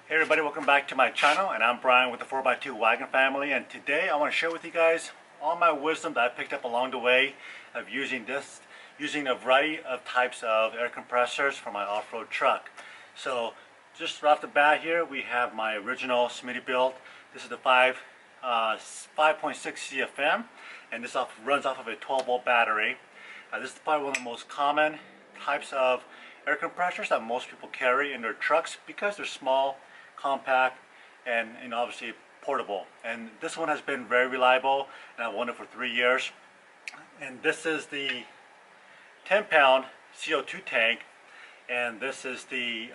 Hey everybody, welcome back to my channel, and I'm Brian with the 4x2 Wagon family, and today I want to share with you guys all my wisdom that I picked up along the way of using a variety of types of air compressors for my off-road truck. So just right off the bat here, we have my original Smittybilt. This is the 5.6 CFM, and this runs off of a 12-volt battery. This is probably one of the most common types of air compressors that most people carry in their trucks because they're small, compact, and obviously portable. And this one has been very reliable, and I've owned it for 3 years. And this is the 10-pound CO2 tank, and this is a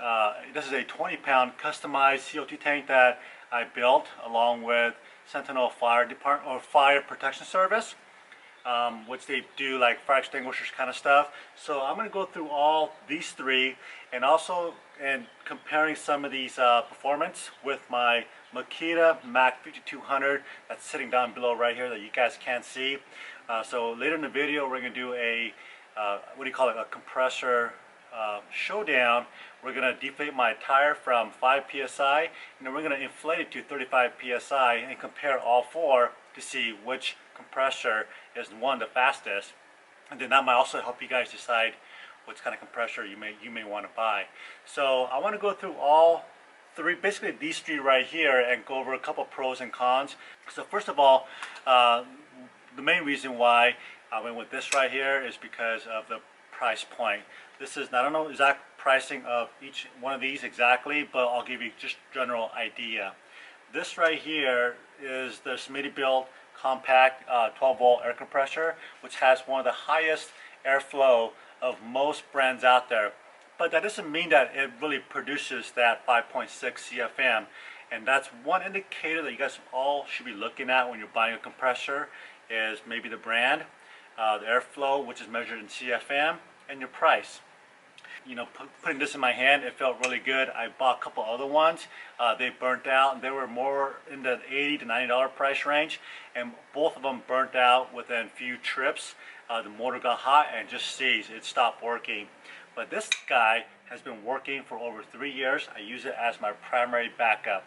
20-pound customized CO2 tank that I built along with Sentinel Fire Department or Fire Protection Service, which they do like fire extinguishers kind of stuff. So I'm going to go through all these three, and also comparing some of these performance with my Makita Mac 5200 that's sitting down below right here that you guys can't see. So later in the video we're going to do a a compressor showdown. We're going to deflate my tire from 5 psi, and then we're going to inflate it to 35 psi and compare all four to see which compressor is the fastest, and then that might also help you guys decide what kind of compressor you may want to buy. So I want to go through all three, basically these three right here, and go over a couple pros and cons. So first of all, the main reason why I went with this right here is because of the price point. This is, I don't know exact pricing of each one of these exactly, but I'll give you just general idea. This right here is the Smittybilt compact 12-volt air compressor, which has one of the highest airflow of most brands out there. But that doesn't mean that it really produces that 5.6 CFM. And that's one indicator that you guys all should be looking at when you're buying a compressor, is maybe the brand, the airflow, which is measured in CFM, and your price. You know, putting this in my hand, it felt really good. I bought a couple other ones. They burnt out, and they were more in the $80 to $90 price range, and both of them burnt out within a few trips. The motor got hot and just seized. It stopped working. But this guy has been working for over 3 years. I use it as my primary backup.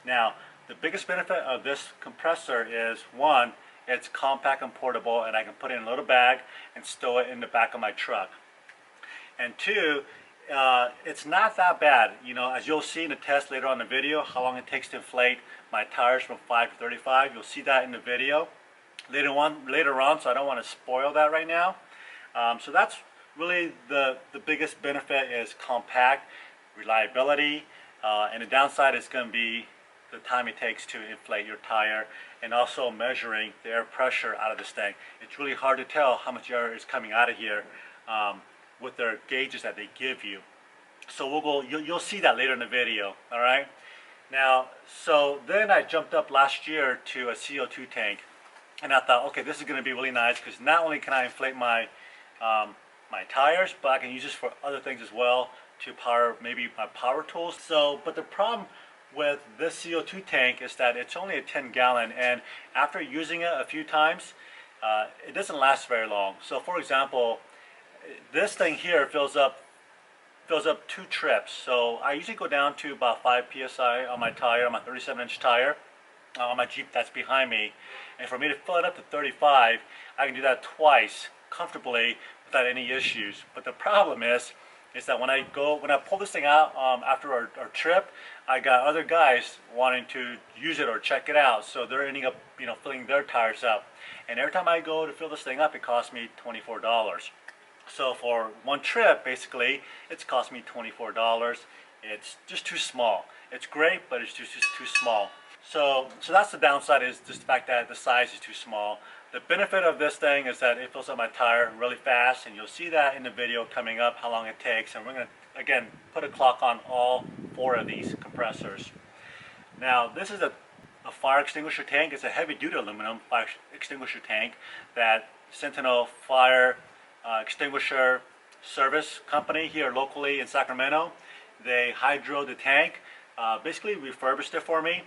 Now, the biggest benefit of this compressor is, one, it's compact and portable, and I can put it in a little bag and stow it in the back of my truck. And two, it's not that bad. You know, as you'll see in the test later on in the video, how long it takes to inflate my tires from 5 to 35. You'll see that in the video later on, so I don't want to spoil that right now. So that's really the biggest benefit, is compact, reliability, and the downside is going to be the time it takes to inflate your tire, and also measuring the air pressure out of this thing. It's really hard to tell how much air is coming out of here with their gauges that they give you. So you'll see that later in the video. All right. Now, so then I jumped up last year to a CO2 tank, and I thought, okay, this is going to be really nice because not only can I inflate my my tires, but I can use this for other things as well, to power maybe my power tools. So, but the problem with this CO2 tank is that it's only a 10-gallon, and after using it a few times, it doesn't last very long. So, for example, this thing here fills up 2 trips. So I usually go down to about 5 psi on my tire, on my 37-inch tire, on my Jeep that's behind me. And for me to fill it up to 35, I can do that twice comfortably without any issues. But the problem is that when I pull this thing out after our trip, I got other guys wanting to use it or check it out. So they're ending up, filling their tires up. And every time I go to fill this thing up, it costs me $24. So for one trip, basically, it's cost me $24. It's just too small. It's great, but it's just too small. So that's the downside, is just the fact that the size is too small. The benefit of this thing is that it fills up my tire really fast, and you'll see that in the video coming up, how long it takes. And we're going to, again, put a clock on all 4 of these compressors. Now, this is a fire extinguisher tank. It's a heavy-duty aluminum fire extinguisher tank that Sentinel Fire Extinguisher Service Company here locally in Sacramento, they hydroed the tank, basically refurbished it for me,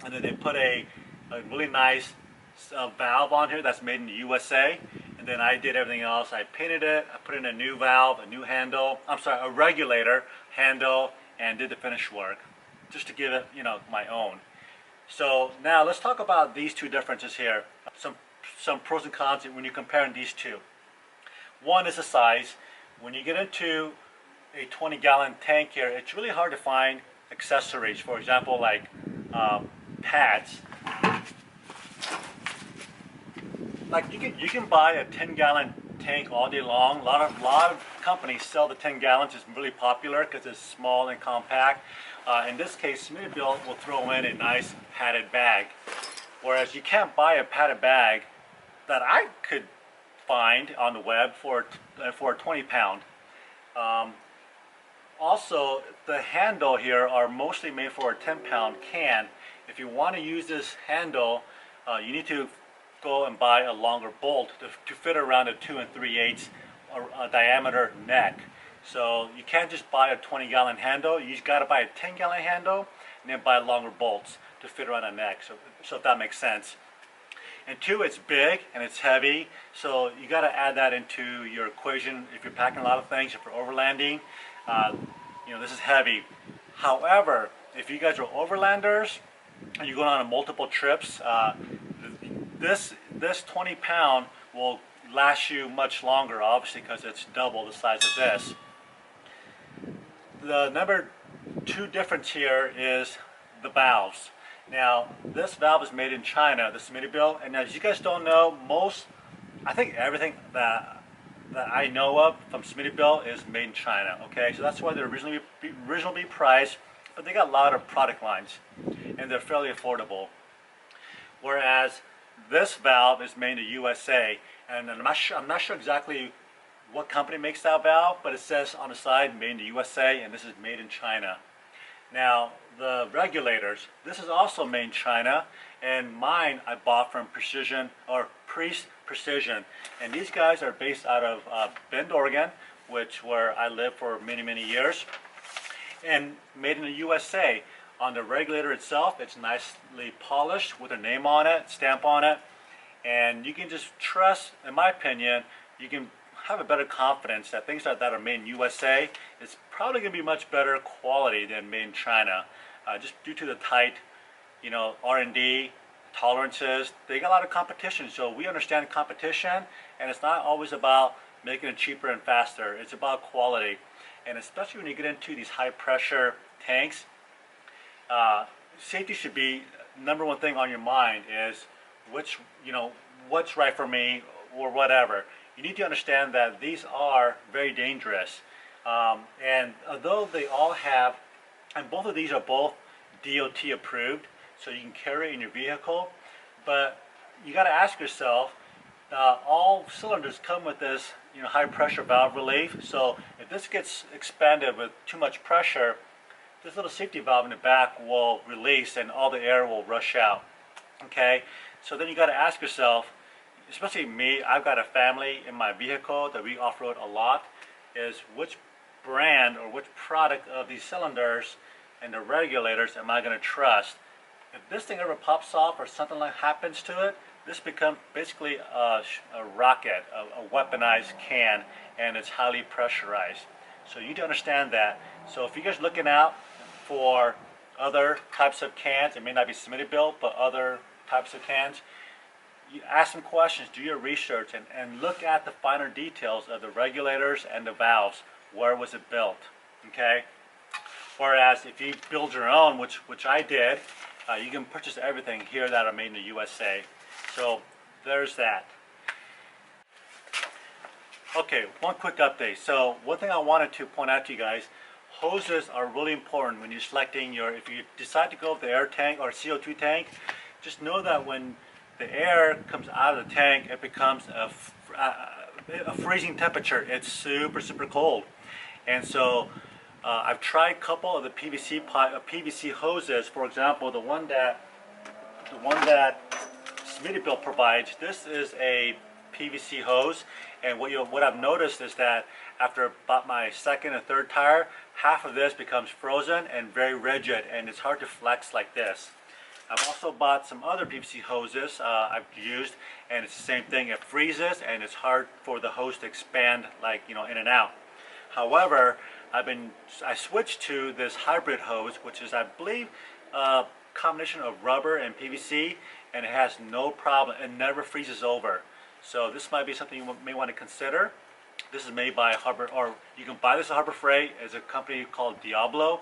and then they put a really nice valve on here that's made in the USA, and then I did everything else. I painted it, I put in a new valve, a new handle, a regulator, handle, and did the finish work. just to give it, you know, my own. So now let's talk about these two differences here. Some pros and cons when you're comparing these two. One is the size. When you get into a 20-gallon tank here, it's really hard to find accessories. For example, like pads. Like you can buy a 10-gallon tank all day long. A lot of companies sell the 10 gallons. It's really popular because it's small and compact. In this case, Smittybilt will throw in a nice padded bag, whereas you can't buy a padded bag that I could find on the web for a 20-pound. Also, the handle here are mostly made for a 10-pound can. If you want to use this handle, you need to go and buy a longer bolt to fit around a 2 3/8 diameter neck. So you can't just buy a 20-gallon handle. You just got to buy a 10-gallon handle and then buy longer bolts to fit around a neck. So if that makes sense. And two, it's big and it's heavy, so you got to add that into your equation if you're packing a lot of things. If you're overlanding, you know, this is heavy. However, if you guys are overlanders and you're going on multiple trips, this 20-pound will last you much longer, obviously, because it's double the size of this. The number two difference here is the valves. Now, this valve is made in China, the Smittybilt, and as you guys don't know, I think everything that I know of from Smittybilt is made in China. Okay, so that's why they're originally priced, but they got a lot of product lines, and they're fairly affordable. Whereas this valve is made in the USA, and I'm not sure exactly what company makes that valve, but it says on the side made in the USA, and this is made in China. Now, the regulators, this is also made in China, and mine I bought from Priest Precision, and these guys are based out of Bend, Oregon, where I lived for many years, and made in the USA. On the regulator itself, it's nicely polished with a name on it, stamp on it, and you can just trust, in my opinion, you can have a better confidence that things that are made in USA is probably going to be much better quality than made in China, just due to the tight, you know, R&D tolerances. They got a lot of competition, so we understand competition, and it's not always about making it cheaper and faster. It's about quality, and especially when you get into these high pressure tanks, safety should be number one thing on your mind. Is what's right for me or whatever. You need to understand that these are very dangerous, and although they all have, and both of these are both DOT approved, so you can carry it in your vehicle, but you got to ask yourself, all cylinders come with this, you know, high pressure valve relief. So if this gets expanded with too much pressure, this little safety valve in the back will release and all the air will rush out. Okay, so then you got to ask yourself, especially me, I've got a family in my vehicle that we off-road a lot, is which brand or which product of these cylinders and the regulators am I going to trust? If this thing ever pops off or something like happens to it, this becomes basically a rocket, a weaponized can, and it's highly pressurized. So you need to understand that. So if you guys are looking out for other types of cans, it may not be Smittybilt, but other types of cans, you ask some questions, do your research, and look at the finer details of the regulators and the valves. Where was it built? Okay. Whereas if you build your own, which I did, you can purchase everything here that are made in the USA. So there's that. Okay, one quick update. So one thing I wanted to point out to you guys, hoses are really important when you're selecting if you decide to go with the air tank or CO2 tank, just know that when the air comes out of the tank, it becomes a freezing temperature. It's super cold. And so I've tried a couple of the PVC hoses. For example, the one that Smittybilt provides. This is a PVC hose, and what I've noticed is that after about my second and third tire, half of this becomes frozen and very rigid, and it's hard to flex like this. I've also bought some other PVC hoses I've used, and it's the same thing. It freezes, and it's hard for the hose to expand, like, you know, in and out. However, I switched to this hybrid hose, which is, I believe, a combination of rubber and PVC, and it has no problem. It never freezes over. So this might be something you may want to consider. This is made by Harbor, or you can buy this at Harbor Freight. It's a company called Diablo.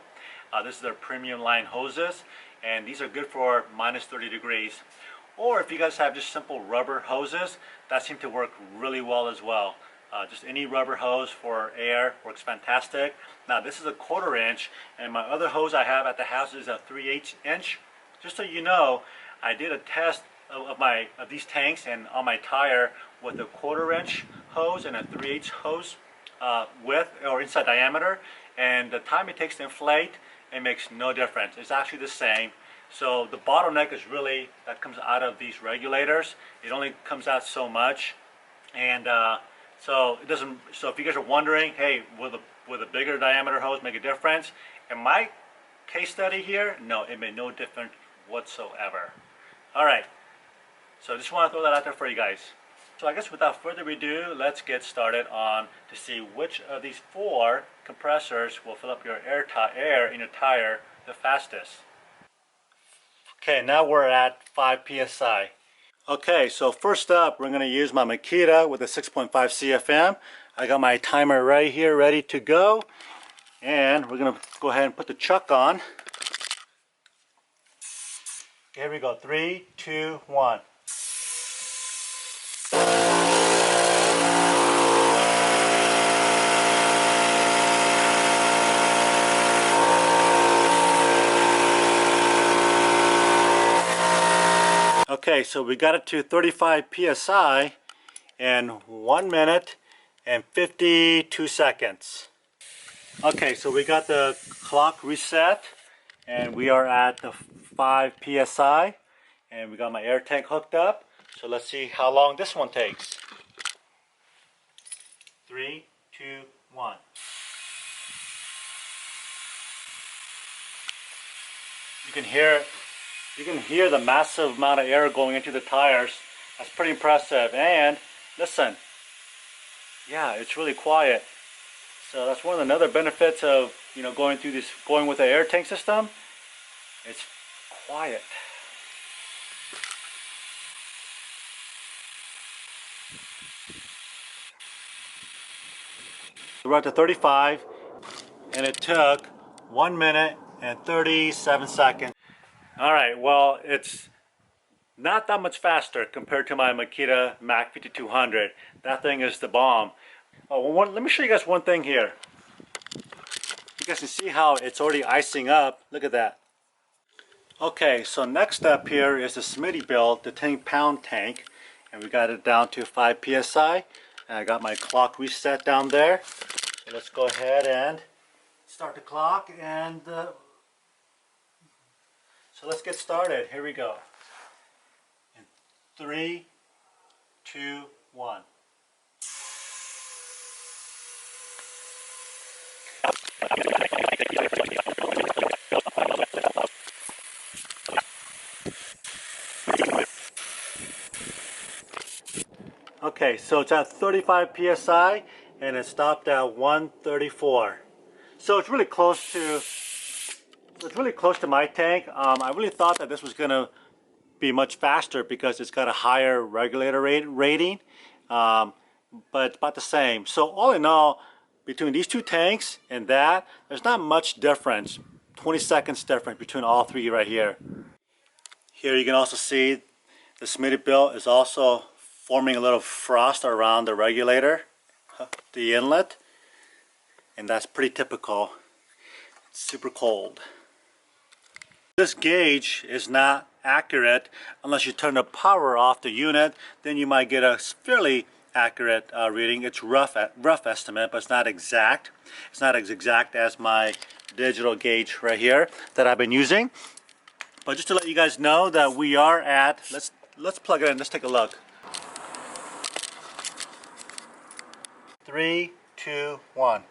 This is their premium line hoses, and these are good for minus 30 degrees. Or if you guys have just simple rubber hoses, that seems to work really well as well. Just any rubber hose for air works fantastic. Now this is a 1/4 inch, and my other hose I have at the house is a 3/8 inch. Just so you know, I did a test of these tanks and on my tire with a 1/4 inch hose and a 3/8 hose width or inside diameter, and the time it takes to inflate, it makes no difference. It's actually the same. So the bottleneck is really that comes out of these regulators. It only comes out so much, and so it doesn't. So if you guys are wondering, hey, will the bigger diameter hose make a difference? In my case study here, no, it made no difference whatsoever. All right, so I just want to throw that out there for you guys. So I guess without further ado, let's get started on to see which of these 4 compressors will fill up your air in your tire the fastest. Okay, now we're at 5 psi. Okay, so first up, we're going to use my Makita with a 6.5 CFM. I got my timer right here ready to go, and we're going to go ahead and put the chuck on. Here we go, 3, 2, 1. Okay, so we got it to 35 psi in 1 minute and 52 seconds. Okay, so we got the clock reset, and we are at the 5 psi, and we got my air tank hooked up. So let's see how long this one takes. 3, 2, 1. You can hear the massive amount of air going into the tires. That's pretty impressive. And listen, yeah, it's really quiet. So that's one of the another benefits of going with the air tank system. It's quiet. We're up to 35, and it took 1 minute and 37 seconds. All right, well, it's not that much faster compared to my Makita Mac 5200. That thing is the bomb. Oh, well, let me show you guys one thing here. You guys can see how it's already icing up. Look at that. Okay, so next up here is the Smittybilt, the 10-pound tank, and we got it down to 5 psi. And I got my clock reset down there. So let's go ahead and start the clock, and so let's get started. Here we go. In 3, 2, 1. Okay, so it's at 35 psi, and it stopped at 134. So it's really close to my tank. I really thought that this was going to be much faster because it's got a higher regulator rating, but it's about the same. So all in all, between these 2 tanks and that, there's not much difference. 20 seconds difference between all 3 right here. Here you can also see the Smittybilt is also forming a little frost around the regulator, the inlet, and that's pretty typical. It's super cold. This gauge is not accurate unless you turn the power off the unit. Then you might get a fairly accurate reading. It's rough estimate, but it's not exact. It's not as exact as my digital gauge right here that I've been using. But just to let you guys know that we are at, let's plug it in. Let's take a look. 3, 2, 1.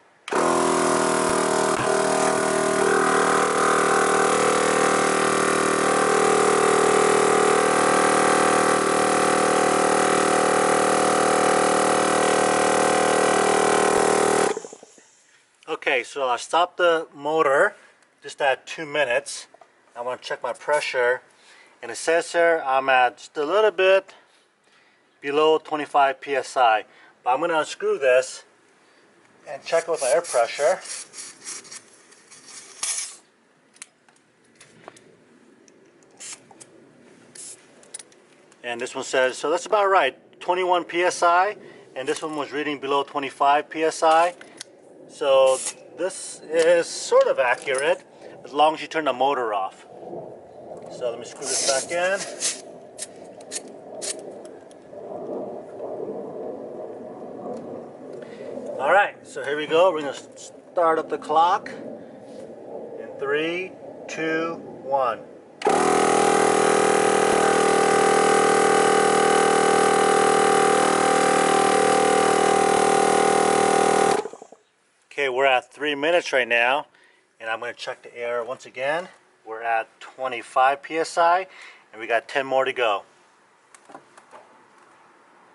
Okay, so I stopped the motor just at 2 minutes. I want to check my pressure, and it says here I'm at just a little bit below 25 psi. But I'm going to unscrew this and check it with my air pressure. And this one says, so that's about right, 21 psi, and this one was reading below 25 psi. So this is sort of accurate as long as you turn the motor off. So let me screw this back in. Alright, so here we go. We're going to start up the clock in 3, 2, 1. Okay, we're at 3 minutes right now, and I'm going to check the air once again. We're at 25 psi, and we got 10 more to go.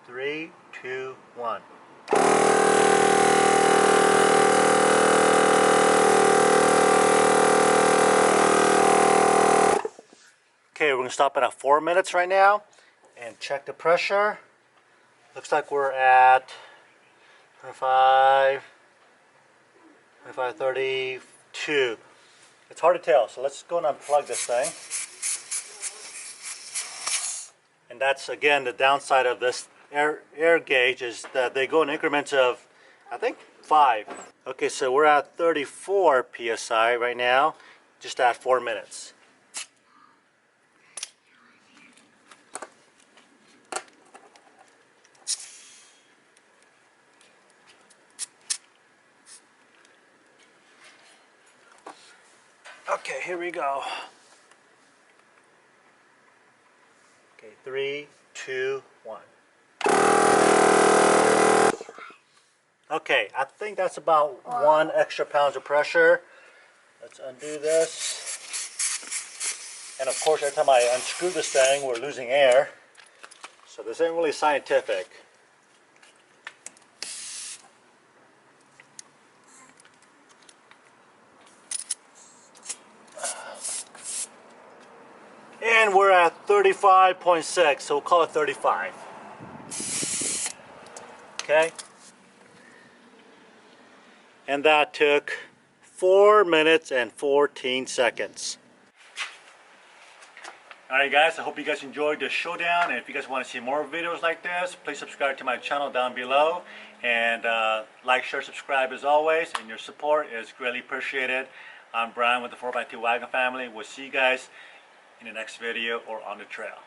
3, 2, 1. Okay, we're going to stop at 4 minutes right now and check the pressure. Looks like we're at 25, 32. It's hard to tell, so let's go and unplug this thing. And that's, again, the downside of this air gauge is that they go in increments of, I think, 5. Okay, so we're at 34 psi right now, just at 4 minutes. Okay, here we go. Okay, 3, 2, 1. Okay, I think that's about 1 extra pounds of pressure. Let's undo this. And of course, every time I unscrew this thing, we're losing air. So this ain't really scientific. And we're at 35.6, so we'll call it 35. Okay? And that took 4 minutes and 14 seconds. Alright guys, I hope you guys enjoyed the showdown, and if you guys want to see more videos like this, please subscribe to my channel down below, and like, share, subscribe as always, and your support is greatly appreciated. I'm Brian with the 4x2 Wagon family. We'll see you guys in the next video or on the trail.